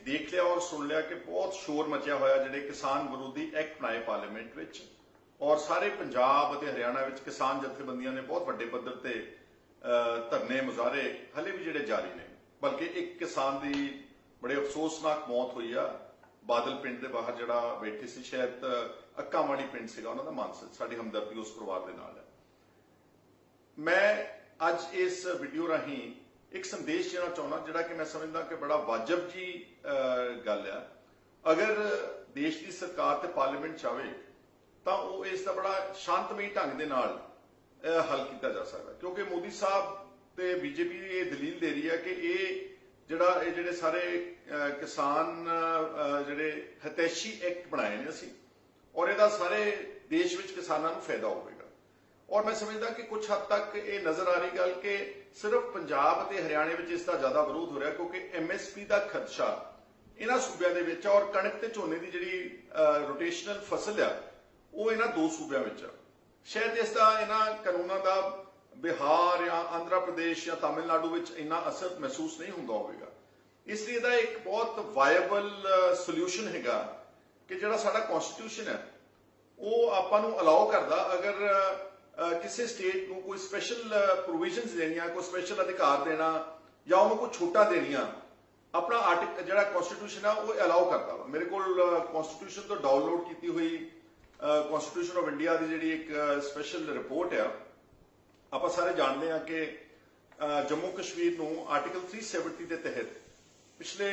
देख लिया और सुन लिया कि बहुत शोर मचिया होया जिहड़े किसान विरोधी एक्ट बनाए पार्लीमेंट विच और सारे पंजाब और हरियाणा विच किसान जथेबंदियां ने बहुत वड्डे पद्धर ते धरने मुजाहरे हले भी जिहड़े जारी ने। बल्कि एक किसान की बड़े अफसोसनाक मौत हुई आ बादल पिंड के बाहर जिहड़ा बैठे सी, शायद अक्कामाड़ी पिंड सीगा उन्हां दा मानसा। साडी हमदर्दी उस परिवार दे नाल है। मैं अज इस वीडियो राही एक संदेश देना चाहना जिहड़ा कि मैं समझदा कि बड़ा वाजिब जी गल है। अगर देश की सरकार ते पार्लीमेंट चाहे तो वो इसका बड़ा शांतमई ढंग दे नाल हल किया जा सकता, क्योंकि मोदी साहब ते बीजेपी ये दलील दे रही है कि ये जिहड़े सारे किसान जिहड़े हितैषी एक्ट बनाए ने असीं और इहदा सारे देश विच किसानां नूं फायदा होवेगा। और मैं समझदा कि कुछ हद तक ये नजर आ रही गल कि सिर्फ पंजाब ते हरियाणे विच इसका ज्यादा विरोध हो रहा, क्योंकि MSP का खदशा इन्हां सूबिਆਂ ਦੇ ਵਿੱਚ और कणक ते झोने की जिहड़ी रोटेशनल फसल है वो इन्हां दो सूबिਆਂ ਵਿੱਚ ਆ। शायद इसका इन्हां कानूनां का बिहार या आंध्र प्रदेश या तमिलनाडु विच इन्ना असर महसूस नहीं हुंदा होवेगा। इसलिए इहदा एक बहुत वायबल सोल्यूशन हैगा कि जिहड़ा साडा कॉन्स्टिट्यूशन है वो आपां नूं अलाउ करदा अगर किसी स्टेट को कोई स्पैशल प्रोविजनस देनिया, कोई स्पैशल अधिकार देना या उन्होंने कोई छूटा देनिया, अपना आर्टिकल जो कॉन्स्टिट्यूशन है वो अलाउ करता वा। मेरे को कॉन्स्टिट्यूशन तो डाउनलोड की हुई कॉन्स्टिट्यूशन ऑफ इंडिया की जी एक स्पैशल रिपोर्ट है। आप सारे जानते हैं कि जम्मू कश्मीर को आर्टिकल 370 के तहत पिछले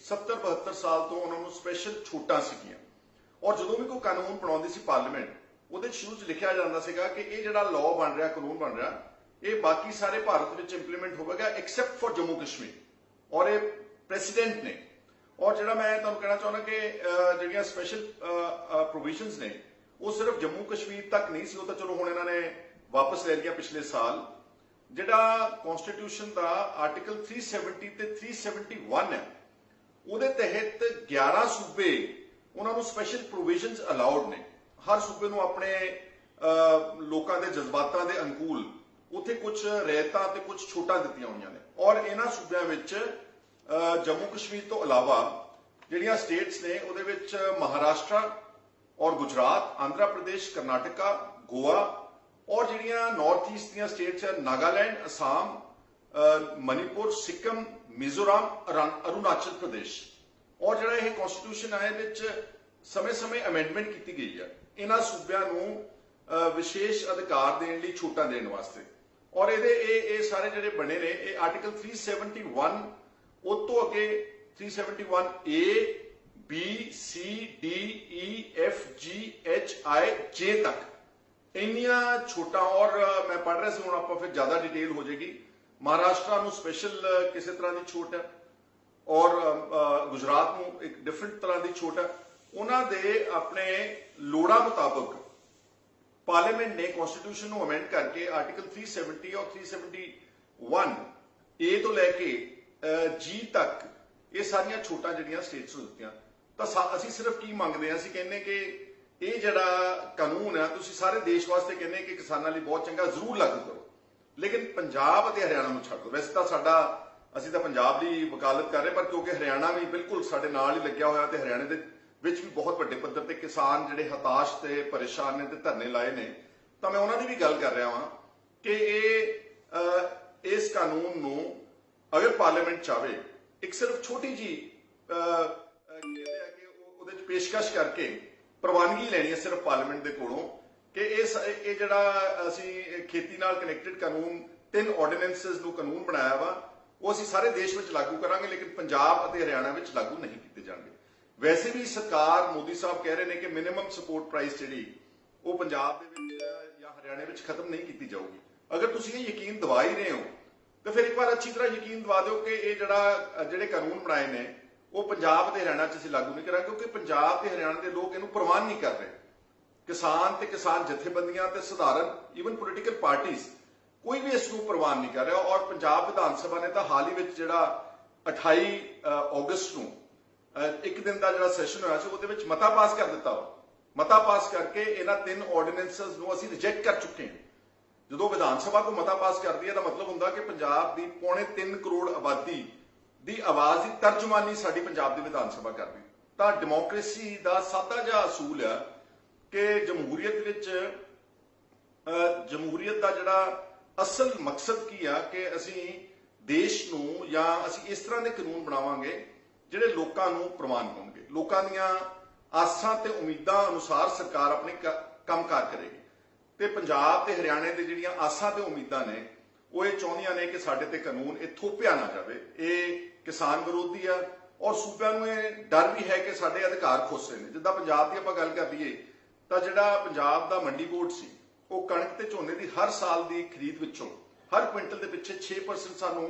70-72 साल तो उन्होंने स्पैशल छूटा सीगियां और जो भी कोई कानून बनाती सी पार्लीमेंट ਉਹਦੇ ਸ਼ੁਰੂ 'ਚ ਲਿਖਿਆ ਜਾਂਦਾ ਸੀਗਾ ਕਿ ਇਹ ਜਿਹੜਾ ਲਾਅ ਬਣ ਰਿਹਾ, ਕਾਨੂੰਨ ਬਣ ਰਿਹਾ, ਇਹ ਬਾਕੀ ਸਾਰੇ ਭਾਰਤ ਵਿੱਚ ਇੰਪਲੀਮੈਂਟ ਹੋਵੇਗਾ ਐਕਸੈਪਟ ਫॉर ਜੰਮੂ ਕਸ਼ਮੀਰ ਔਰ ਇਹ ਪ੍ਰੈਸੀਡੈਂਟ ਨੇ। ਔਰ ਜਿਹੜਾ ਮੈਂ ਤੁਹਾਨੂੰ ਕਹਿਣਾ ਚਾਹੁੰਦਾ ਕਿ ਜਿਹੜੀਆਂ ਸਪੈਸ਼ਲ ਪ੍ਰੋਵੀਜ਼ਨਸ ਨੇ ਉਹ ਸਿਰਫ ਜੰਮੂ ਕਸ਼ਮੀਰ ਤੱਕ ਨਹੀਂ ਸੀ, ਉਹ ਤਾਂ ਚਲੋ ਹੁਣ ਇਹਨਾਂ ਨੇ ਵਾਪਸ ਲੈ ਲਿਆ ਪਿਛਲੇ ਸਾਲ। ਜਿਹੜਾ ਕਨਸਟੀਟਿਊਸ਼ਨ ਦਾ ਆਰਟੀਕਲ 370 ਤੇ 371 ਹੈ ਉਹਦੇ ਤਹਿਤ 11 ਸੂਬੇ ਉਹਨਾਂ ਨੂੰ ਸਪੈਸ਼ਲ ਪ੍ਰੋਵੀਜ਼ਨਸ ਅਲਾਉਡ ਨੇ। हर सूबे नूं अपने लोकां दे जज्बातां दे अनुकूल उत्थे कुछ रियायतां ते कुछ छूटां दित्तियां होईयां ने। और इन्हां सूबिਆਂ विच जम्मू कश्मीर तो अलावा जिहड़ियां स्टेट्स ने उहदे विच महाराष्ट्र और गुजरात, आंध्र प्रदेश, कर्नाटका, गोवा और जिहड़ियां नॉर्थ ईस्ट दीयां स्टेट्स है नागालैंड, असम, मणिपुर, सिक्किम, मिजोरम, अरुणाचल प्रदेश। और जिहड़ा यह कॉन्स्टिट्यूशन है इहदे विच समय समय अमेंडमेंट की गई है इन्हां सूबिਆਂ ਨੂੰ विशेष अधिकार देने लई छूटां देने वास्ते। और ये सारे जिहड़े बने ने ये आर्टिकल 371 उस तो अगे 371 A, B, C, D, E, F, G, H, I, J तक इन्नियां छूटां। और मैं पढ़ रहा सी, हुण आपां फिर ज्यादा डिटेल हो जाएगी। महाराष्ट्र नूं स्पेशल किसी तरह की छूट है और गुजरात नूं एक डिफरेंट तरह की छूट है। उन्होंने अपने लोड़ा मुताबिक पार्लीमेंट ने कॉन्स्टिट्यूशन को अमेंड करके आर्टिकल 370 और 371 ए तो लैके G तक ये सारिया छूटा जिहड़ियां स्टेट्स नूं दित्तियां। तां असीं सिर्फ की मंगदे हां, असीं कहने कि ये जिहड़ा कानून है तुसीं सारे देश वास्ते कहने कि किसानां लई बहुत चंगा, जरूर लागू करो, लेकिन पंजाब ते हरियाणा नूं छड्ड दो। वैसे तां साडा असीं तां पंजाब दी वकालत कर रहे, पर क्योंकि हरियाणा भी बिल्कुल साडे नाल ही लग्या होया ते हरियाणे दे विच भी बहुत वड्डे पद्धर ते किसान जिहड़े हताश ते परेशान ने ते धरने लाए ने, तो मैं उन्हां दी भी गल कर रहा हां कि इस कानून नूं अगर पार्लीमेंट चाहे एक सिर्फ छोटी जी कहते पेशकश करके प्रवानगी लैनी है सिर्फ पार्लीमेंट के कोलों कि ये जिहड़ा असीं खेती नाल कनैक्टेड कानून 3 ऑर्डीनेंसिस नूं कानून बनाया वा वो असीं सारे देश में लागू करांगे, लेकिन पंजाब ते हरियाणा में लागू नहीं किए जाएंगे। वैसे भी सरकार मोदी साहब कह रहे हैं कि मिनिमम सपोर्ट प्राइस जी वो पंजाब या हरियाणे में खत्म नहीं की जाऊगी। अगर तुम ये यकीन दवा ही रहे हो तो फिर एक बार अच्छी तरह यकीन दवा दो कि ये जिहड़े कानून बनाए ने वो पंजाब ते हरियाणा च लागू नहीं करांगे, क्योंकि पंजाब ते हरियाणा के लोग इहनूं प्रवान नहीं कर रहे। किसान ते किसान जथेबंदियां ते सधारण ईवन पोलिटिकल पार्टीज कोई भी इसनूं प्रवान नहीं कर रहा। और पंजाब विधान सभा ने तो हाल ही में जिहड़ा 28 अगस्त नूं एक दिन का जो सैशन होया सी उहदे विच मता पास कर दिता। मता पास करके इन्हां 3 ऑर्डीनेंसिस नूं असीं रिजेक्ट कर चुके हैं। जो विधान सभा को मता पास कर दिया तो मतलब हुंदा कि पंजाब की 3.25 करोड़ आबादी ਦੀ ਆਵਾਜ਼ ਦੀ ਤਰਜਮਾਨੀ ਸਾਡੀ ਪੰਜਾਬ ਦੀ ਵਿਧਾਨ ਸਭਾ ਕਰਦੀ। ਤਾਂ ਡੈਮੋਕ੍ਰੇਸੀ ਦਾ ਸਾਦਾ ਜਿਹਾ ਅਸੂਲ ਆ ਕਿ ਜਮਹੂਰੀਅਤ ਵਿੱਚ ਜਮਹੂਰੀਅਤ ਦਾ ਜਿਹੜਾ ਅਸਲ ਮਕਸਦ ਕੀ ਆ ਕਿ ਅਸੀਂ ਦੇਸ਼ ਨੂੰ ਜਾਂ ਅਸੀਂ ਇਸ ਤਰ੍ਹਾਂ ਦੇ ਕਾਨੂੰਨ ਬਣਾਵਾਂਗੇ ਜਿਹੜੇ ਲੋਕਾਂ ਨੂੰ ਪ੍ਰਵਾਨ ਹੋਣਗੇ, ਲੋਕਾਂ ਦੀਆਂ ਆਸਾਂ ਤੇ ਉਮੀਦਾਂ ਅਨੁਸਾਰ ਸਰਕਾਰ ਆਪਣੇ ਕੰਮਕਾਰ ਕਰੇਗੀ। ਤੇ ਪੰਜਾਬ ਤੇ ਹਰਿਆਣੇ ਦੇ ਜਿਹੜੀਆਂ ਆਸਾਂ ਤੇ ਉਮੀਦਾਂ ਨੇ ਉਹ ਇਹ ਚਾਹੁੰਦੀਆਂ ਨੇ ਕਿ ਸਾਡੇ ਤੇ ਕਾਨੂੰਨ ਇਹ ਥੋਪਿਆ ਨਾ ਜਾਵੇ। ਇਹ ਕਿਸਾਨ ਵਿਰੋਧੀ ਆ ਔਰ ਸੂਬਿਆਂ ਨੂੰ ਇਹ ਡਰ ਵੀ ਹੈ ਕਿ ਸਾਡੇ ਅਧਿਕਾਰ ਖੁੱਸ ਰਹੇ ਨੇ। ਜਿੱਦਾਂ ਪੰਜਾਬ ਦੀ ਆਪਾਂ ਗੱਲ ਕਰ ਲਈਏ ਤਾਂ ਜਿਹੜਾ ਪੰਜਾਬ ਦਾ ਮੰਡੀ ਬੋਰਡ ਸੀ ਉਹ ਕਣਕ ਤੇ ਝੋਨੇ ਦੀ ਹਰ ਸਾਲ ਦੀ ਖਰੀਦ ਵਿੱਚੋਂ ਹਰ ਕੁਇੰਟਲ ਦੇ ਪਿੱਛੇ 6% ਸਾਨੂੰ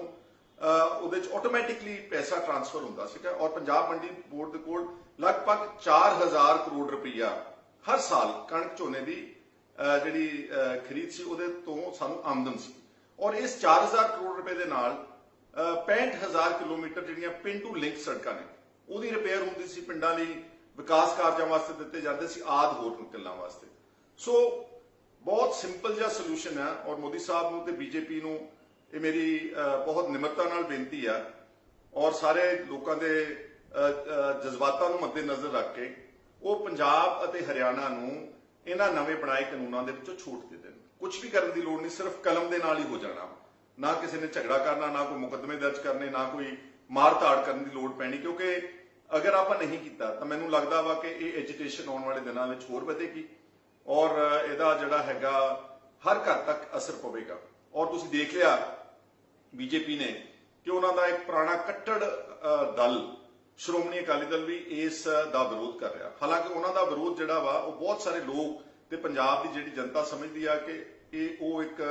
ਉਹਦੇ ਚ ਆਟੋਮੈਟਿਕਲੀ ਪੈਸਾ ਟ੍ਰਾਂਸਫਰ ਹੁੰਦਾ ਸੀਗਾ ਔਰ ਪੰਜਾਬ ਮੰਡੀ ਬੋਰਡ ਦੇ ਕੋਲ ਲਗਭਗ 4000 ਕਰੋੜ ਰੁਪਈਆ ਹਰ ਸਾਲ ਕਣਕ ਝੋਨੇ ਦੀ ਜਿਹੜੀ ਖਰੀਦ ਸੀ ਉਹਦੇ ਤੋਂ ਸਾਨੂੰ ਆਮਦਨ ਸੀ। ਔਰ ਇਸ 4000 ਕਰੋੜ ਰੁਪਏ ਦੇ ਨਾਲ 65000 ਕਿਲੋਮੀਟਰ ਜਿਹੜੀਆਂ ਪਿੰਡੂ ਲਿੰਕ ਸੜਕਾਂ ਨੇ ਉਹਦੀ ਰਿਪੇਅਰ ਹੁੰਦੀ ਸੀ, ਪਿੰਡਾਂ ਲਈ ਵਿਕਾਸ ਕਾਰਜਾਂ ਵਾਸਤੇ ਦਿੱਤੇ ਜਾਂਦੇ ਸੀ, ਆਦਿ ਹੋਰ ਗੱਲਾਂ ਵਾਸਤੇ। ਸੋ ਬਹੁਤ ਸਿੰਪਲ ਜਿਹਾ ਸੋਲੂਸ਼ਨ ਹੈ ਔਰ ਮੋਦੀ ਸਾਹਿਬ ਨੂੰ ਤੇ ਬੀਜੇਪੀ ਨੂੰ ਇਹ ਮੇਰੀ ਬਹੁਤ ਨਿਮਰਤਾ ਨਾਲ ਬੇਨਤੀ ਆ ਔਰ ਸਾਰੇ ਲੋਕਾਂ ਦੇ ਜਜ਼ਬਾਤਾਂ ਨੂੰ ਮੱਦੇਨਜ਼ਰ ਰੱਖ ਕੇ ਉਹ ਪੰਜਾਬ ਅਤੇ ਹਰਿਆਣਾ ਨੂੰ ਇਹਨਾਂ ਨਵੇਂ ਬਣਾਏ ਕਾਨੂੰਨਾਂ ਦੇ ਵਿੱਚੋਂ ਛੂਟ ਦੇ ਦੇਣ। ਕੁਝ ਵੀ ਕਰਨ ਦੀ ਲੋੜ ਨਹੀਂ, ਸਿਰਫ ਕਲਮ ਦੇ ਨਾਲ ਹੀ ਹੋ ਜਾਣਾ। ਨਾ ਕਿਸੇ ਨੇ ਝਗੜਾ ਕਰਨਾ, ਨਾ ਕੋਈ ਮੁਕੱਦਮੇ ਦਰਜ ਕਰਨੇ, ਨਾ ਕੋਈ ਮਾਰ ਧਾੜ ਕਰਨ ਦੀ ਲੋੜ ਪੈਣੀ, ਕਿਉਂਕਿ ਅਗਰ ਆਪਾਂ ਨਹੀਂ ਕੀਤਾ ਤਾਂ ਮੈਨੂੰ ਲੱਗਦਾ ਵਾ ਕਿ ਇਹ ਐਜੀਟੇਸ਼ਨ ਆਉਣ ਵਾਲੇ ਦਿਨਾਂ ਵਿੱਚ ਹੋਰ ਵਧੇਗੀ ਔਰ ਇਹਦਾ ਜਿਹੜਾ ਹੈਗਾ ਹਰ ਘਰ ਤੱਕ ਅਸਰ ਪਵੇਗਾ। ਔਰ ਤੁਸੀਂ ਦੇਖ ਲਿਆ ਬੀਜੇਪੀ ਨੇ ਕਿ ਉਹਨਾਂ ਦਾ ਇੱਕ ਪੁਰਾਣਾ ਕੱਟੜ ਦਲ ਸ਼੍ਰੋਮਣੀ ਅਕਾਲੀ ਦਲ ਵੀ ਇਸ ਦਾ ਵਿਰੋਧ ਕਰ ਰਿਹਾ। ਹਾਲਾਂਕਿ ਉਹਨਾਂ ਦਾ ਵਿਰੋਧ ਜਿਹੜਾ ਵਾ ਉਹ ਬਹੁਤ ਸਾਰੇ ਲੋਕ ਤੇ ਪੰਜਾਬ ਦੀ ਜਿਹੜੀ ਜਨਤਾ ਸਮਝਦੀ ਆ ਕਿ ਇਹ ਉਹ ਇੱਕ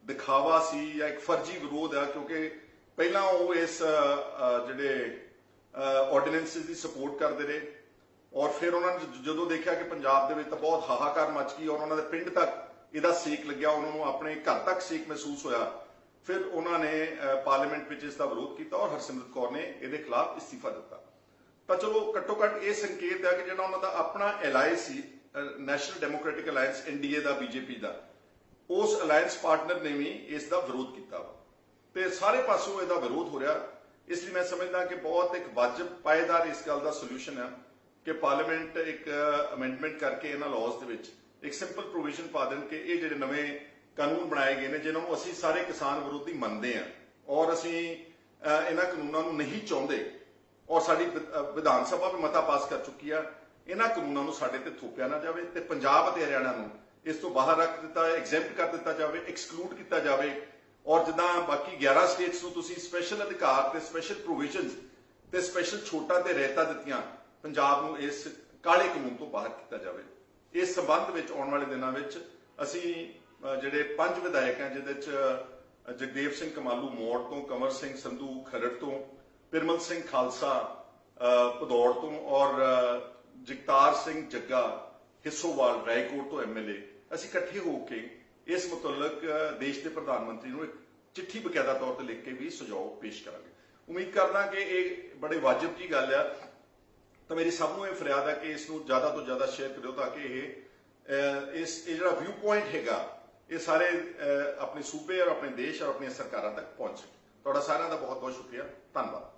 ਦਿਖਾਵਾ ਸੀ ਜਾਂ ਇੱਕ ਫਰਜ਼ੀ ਵਿਰੋਧ ਆ, ਕਿਉਂਕਿ ਪਹਿਲਾਂ ਉਹ ਇਸ ਜਿਹੜੇ ਆਰਡੀਨੈਂਸਿਸ ਦੀ ਸਪੋਰਟ ਕਰਦੇ ਰਹੇ ਔਰ ਫਿਰ ਉਹਨਾਂ ਨੇ ਜਦੋਂ ਦੇਖਿਆ ਕਿ ਪੰਜਾਬ ਦੇ ਵਿੱਚ ਤਾਂ ਬਹੁਤ ਹਾਹਾਕਾਰ ਮਚ ਗਈ ਔਰ ਉਹਨਾਂ ਦੇ ਪਿੰਡ ਤੱਕ ਇਹਦਾ ਸੇਕ ਲੱਗਿਆ, ਉਹਨਾਂ ਨੂੰ ਆਪਣੇ ਘਰ ਤੱਕ ਸੇਕ ਮਹਿਸੂਸ ਹੋਇਆ, ਫਿਰ ਉਹਨਾਂ ਨੇ ਪਾਰਲੀਮੈਂਟ ਵਿੱਚ ਇਸ ਦਾ ਵਿਰੋਧ ਕੀਤਾ ਔਰ ਹਰਸਿਮਰਤ ਕੌਰ ਨੇ ਇਹਦੇ ਖਿਲਾਫ ਇਸਤੀਫਾ ਦਿੱਤਾ। ਤਾਂ ਚਲੋ ਘੱਟੋ ਘੱਟ ਇਹ ਸੰਕੇਤ ਹੈ ਕਿ ਜਿਹੜਾ ਉਹਨਾਂ ਦਾ ਆਪਣਾ ਅਲਾਇੰਸ ਸੀ ਨੈਸ਼ਨਲ ਡੈਮੋਕ੍ਰੈਟਿਕ ਅਲਾਇੰਸ NDA ਦਾ ਬੀਜੇਪੀ ਦਾ, ਉਸ ਅਲਾਇੰਸ ਪਾਰਟਨਰ ਨੇ ਵੀ ਇਸ ਦਾ ਵਿਰੋਧ ਕੀਤਾ ਵਾ ਤੇ ਸਾਰੇ ਪਾਸੋਂ ਇਹਦਾ ਵਿਰੋਧ ਹੋ ਰਿਹਾ। ਇਸ ਲਈ ਮੈਂ ਸਮਝਦਾ ਕਿ ਬਹੁਤ ਇੱਕ ਵਾਜਬ ਪਾਏਦਾਰ ਇਸ ਗੱਲ ਦਾ ਸੋਲੂਸ਼ਨ ਹੈ ਕਿ ਪਾਰਲੀਮੈਂਟ ਇੱਕ ਅਮੈਂਡਮੈਂਟ ਕਰਕੇ ਇਹਨਾਂ ਲਾਜ਼ ਦੇ ਵਿੱਚ ਇੱਕ ਸਿੰਪਲ ਪ੍ਰੋਵੀਜ਼ਨ ਪਾ ਦੇਣ ਕਿ ਇਹ ਜਿਹੜੇ ਨਵੇਂ ਕਾਨੂੰਨ ਬਣਾਏ ਗਏ ਨੇ ਜਿਨ੍ਹਾਂ ਨੂੰ ਅਸੀਂ ਸਾਰੇ ਕਿਸਾਨ ਵਿਰੋਧੀ ਮੰਨਦੇ ਹਾਂ ਔਰ ਅਸੀਂ ਇਹਨਾਂ ਕਾਨੂੰਨਾਂ ਨੂੰ ਨਹੀਂ ਚਾਹੁੰਦੇ ਔਰ ਸਾਡੀ ਵਿਧਾਨ ਸਭਾ ਵੀ ਮਤਾ ਪਾਸ ਕਰ ਚੁੱਕੀ ਆ, ਇਹਨਾਂ ਕਾਨੂੰਨਾਂ ਨੂੰ ਸਾਡੇ ਤੇ ਥੋਪਿਆ ਨਾ ਜਾਵੇ ਤੇ ਪੰਜਾਬ ਅਤੇ ਹਰਿਆਣਾ ਨੂੰ ਇਸ ਤੋਂ ਬਾਹਰ ਰੱਖ ਦਿੱਤਾ, ਐਗਜ਼ੈਂਪਟ ਕਰ ਦਿੱਤਾ ਜਾਵੇ, ਐਕਸਕਲੂਡ ਕੀਤਾ ਜਾਵੇ। ਔਰ ਜਿੱਦਾਂ ਬਾਕੀ 11 ਸਟੇਟਸ ਨੂੰ ਤੁਸੀਂ ਸਪੈਸ਼ਲ ਅਧਿਕਾਰ ਤੇ ਸਪੈਸ਼ਲ ਪ੍ਰੋਵੀਜ਼ਨਸ ਤੇ ਸਪੈਸ਼ਲ ਛੋਟਾਂ ਤੇ ਰਹਿਤਾਂ ਦਿੱਤੀਆਂ, ਪੰਜਾਬ ਨੂੰ ਇਸ ਕਾਲੇ ਕਾਨੂੰਨ ਤੋਂ ਬਾਹਰ ਕੀਤਾ ਜਾਵੇ। ਇਸ ਸੰਬੰਧ ਵਿੱਚ ਆਉਣ ਵਾਲੇ ਦਿਨਾਂ ਵਿੱਚ ਅਸੀਂ ਜਿਹੜੇ 5 ਵਿਧਾਇਕ ਹਨ ਜਿਹਦੇ ਚ ਜਗਦੇਵ ਸਿੰਘ ਕਮਾਲੂ ਮੋੜ ਤੋਂ, ਕੰਵਰ ਸਿੰਘ ਸੰਧੂ ਖਰੜ ਤੋਂ, ਪਿਰਮਲ ਸਿੰਘ ਖਾਲਸਾ ਭਦੌੜ ਤੋਂ ਔਰ ਜਗਤਾਰ ਸਿੰਘ ਜੱਗਾ ਹਿੱਸੋਵਾਲ ਰਾਏਕੋਟ ਤੋਂ MLA ਅਸੀਂ ਇਕੱਠੇ ਹੋ ਕੇ ਇਸ ਮੁਤਲਕ ਦੇਸ਼ ਦੇ ਪ੍ਰਧਾਨ ਮੰਤਰੀ ਨੂੰ ਇੱਕ ਚਿੱਠੀ ਬਕਾਇਦਾ ਤੌਰ ਤੇ ਲਿਖ ਕੇ ਵੀ ਸੁਝਾਅ ਪੇਸ਼ ਕਰਾਂਗੇ। ਉਮੀਦ ਕਰਦਾ ਕਿ ਇਹ ਬੜੇ ਵਾਜਬ ਦੀ ਗੱਲ ਆ ਤਾਂ ਮੇਰੀ ਸਭ ਨੂੰ ਇਹ ਫਰਿਆਦ ਹੈ ਕਿ ਇਸ ਨੂੰ ਜ਼ਿਆਦਾ ਤੋਂ ਜ਼ਿਆਦਾ ਸ਼ੇਅਰ ਕਰਿਓ ਤਾਂ ਕਿ ਇਹ ਜਿਹੜਾ ਵਿਊ ਪੁਆਇੰਟ ਹੈਗਾ ਇਹ ਸਾਰੇ ਆਪਣੇ ਸੂਬੇ ਔਰ ਆਪਣੇ ਦੇਸ਼ ਔਰ ਆਪਣੀਆਂ ਸਰਕਾਰਾਂ ਤੱਕ ਪਹੁੰਚ ਸਕੇ। ਤੁਹਾਡਾ ਸਾਰਿਆਂ ਦਾ ਬਹੁਤ ਬਹੁਤ ਸ਼ੁਕਰੀਆ, ਧੰਨਵਾਦ।